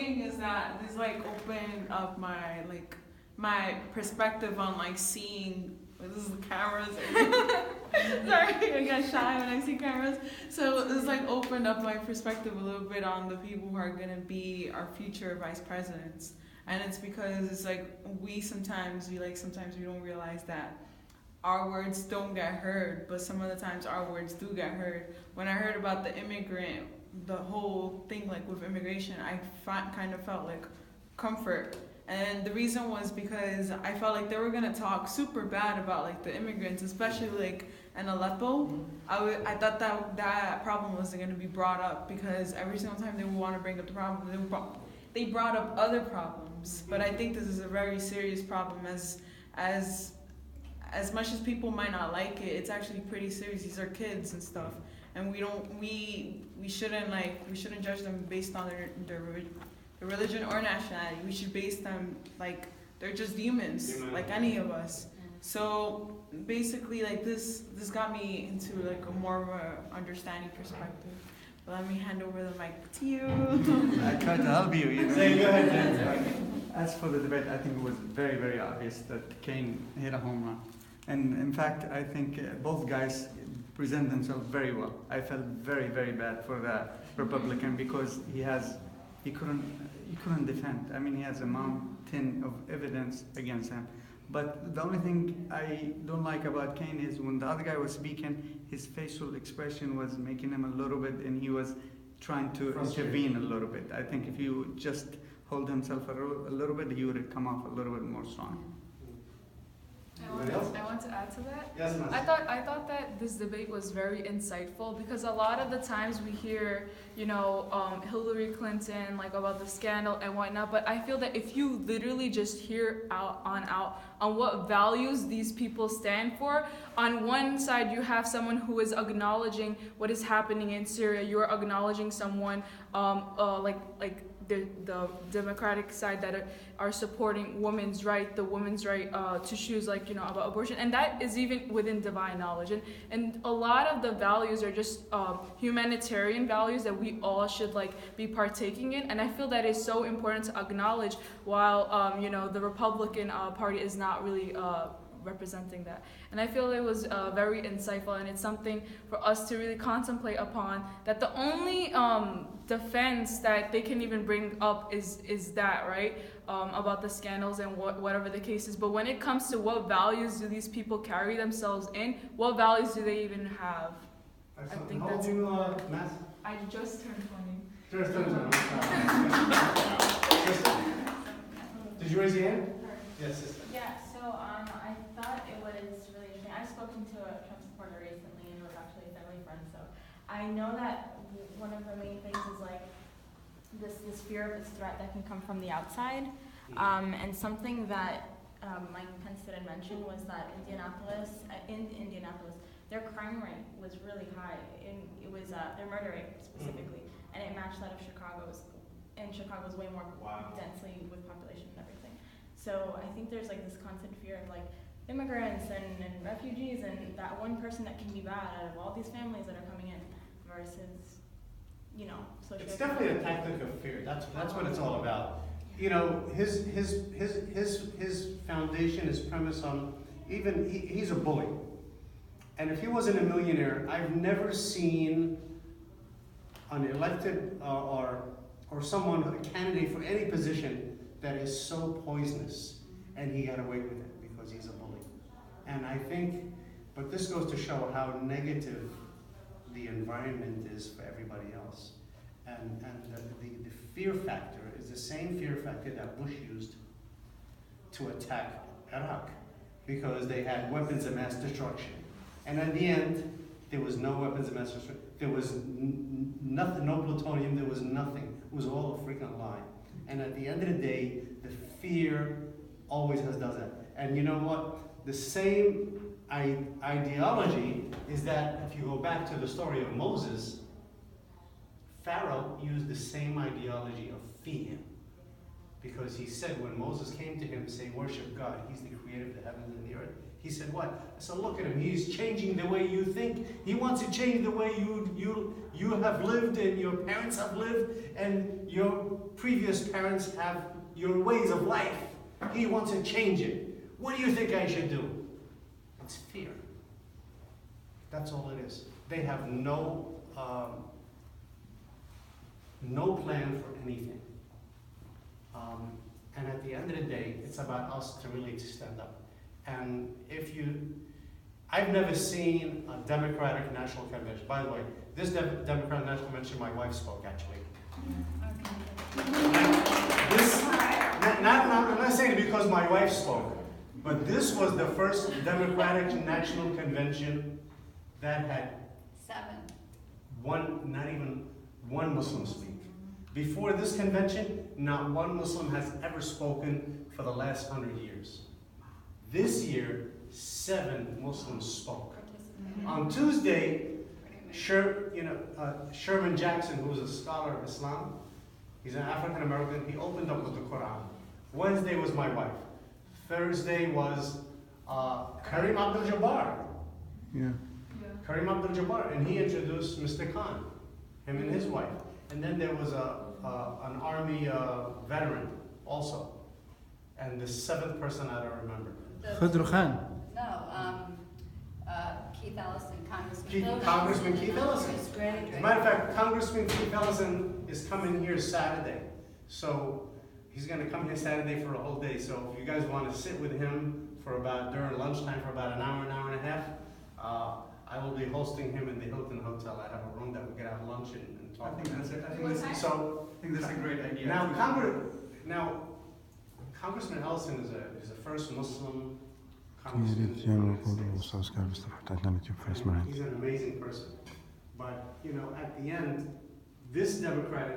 saying is that this like opened up my perspective on like seeing. This is the cameras. Sorry, I get shy when I see cameras. So this like opened up my perspective a little bit on the people who are gonna be our future vice presidents, and it's because it's like sometimes we don't realize that our words don't get heard, but some of the times our words do get heard. When I heard about the whole thing like with immigration, I kind of felt like comfort. And the reason was because I felt like they were gonna talk super bad about like the immigrants, especially like in Aleppo. I thought that problem wasn't gonna be brought up because every single time they would want to bring up the problem, they brought up other problems. But I think this is a very serious problem. As much as people might not like it, it's actually pretty serious. These are kids and stuff, and we shouldn't judge them based on their religion or nationality. We should base them like they're just humans, like any of us. So basically, like this got me into like a more of a understanding perspective. But let me hand over the mic to you. I try to help you. You know. Say, go ahead, Jen. As for the debate, I think it was very, very obvious that Kane hit a home run. And in fact, I think both guys present themselves very well. I felt very, very bad for the Republican because he couldn't defend. I mean, he has a mountain of evidence against him. But the only thing I don't like about Kane is when the other guy was speaking, his facial expression was making him a little bit, and he was trying to intervene a little bit. I think if you just hold himself a little bit, he would come off a little bit more strong. I want to add to that. Yes, ma'am. I thought that this debate was very insightful because a lot of the times we hear, Hillary Clinton, like about the scandal and whatnot, but I feel that if you literally just hear out on what values these people stand for, on one side you have someone who is acknowledging what is happening in Syria, you're acknowledging someone like the Democratic side that are supporting women's right, the women's right to choose about abortion, and that is even within divine knowledge, and a lot of the values are just humanitarian values that we all should be partaking in, and I feel that is so important to acknowledge while the Republican Party is not really representing that. And I feel it was very insightful, and it's something for us to really contemplate upon, that the only defense that they can even bring up is that, right, about the scandals and whatever the case is. But when it comes to what values do these people carry themselves in, what values do they even have? I think how old are you, Matt? I just turned 20. Just turned 20. Did you raise your hand? Yes, sister. Yeah, so I thought it was really interesting. I've spoken to a Trump supporter recently, and it was actually a family friend, so I know that one of the main things is this fear of this threat that can come from the outside, and something that Mike Pence didn't mention was that in Indianapolis, their crime rate was really high, and it was their murder rate specifically, and it matched that of Chicago's, and Chicago's way more densely with population and everything. So I think there's this constant fear of immigrants and refugees, and that one person that can be bad out of all these families that are coming in versus, It's definitely a tactic of fear. That's what it's all about. His foundation is premised on he's a bully, and if he wasn't a millionaire, I've never seen an elected or someone, a candidate for any position that is so poisonous, and he got away with it because he's a bully. And I think, but this goes to show how negative the environment is for everybody else. And the fear factor is the same fear factor that Bush used to attack Iraq, because they had weapons of mass destruction. And at the end, there was no weapons of mass destruction. There was nothing, no plutonium, there was nothing. It was all a freaking lie. And at the end of the day, the fear always does that. And you know what? The same ideology is that if you go back to the story of Moses, Pharaoh used the same ideology of fear. Because he said when Moses came to him to say, worship God, he's the creator of the heavens and the earth. He said what? I said, look at him, he's changing the way you think. He wants to change the way you have lived and your parents have lived and your previous parents have your ways of life. He wants to change it. What do you think I should do? It's fear. That's all it is. They have no plan for anything. And at the end of the day, it's about us to really stand up. And I've never seen a Democratic National Convention. By the way, this Democratic National Convention, my wife spoke actually. I'm not saying it because my wife spoke, but this was the first Democratic National Convention that had not even one Muslim speak. Before this convention, not one Muslim has ever spoken for the last 100 years. This year, 7 Muslims spoke. On Tuesday, Sherman Jackson, who was a scholar of Islam, he's an African American, he opened up with the Quran. Wednesday was my wife. Thursday was Kareem Abdul-Jabbar. Yeah. Kareem Abdul-Jabbar, and he introduced Mr. Khan, him and his wife. And then there was an army veteran also. And the 7th person I don't remember. Khudru Khan. No, Keith Ellison, Congressman Keith Ellison. It's great. As a matter of fact, Congressman Keith Ellison is coming here Saturday. So he's going to come here Saturday for a whole day. So if you guys want to sit with him during lunchtime for about an hour and a half, I will be hosting him in the Hilton Hotel. I have a room that we can have lunch and talk. I think that's a great idea. Now, Congressman Ellison is the first Muslim congressman. He's an amazing person. But, at the end, this Democratic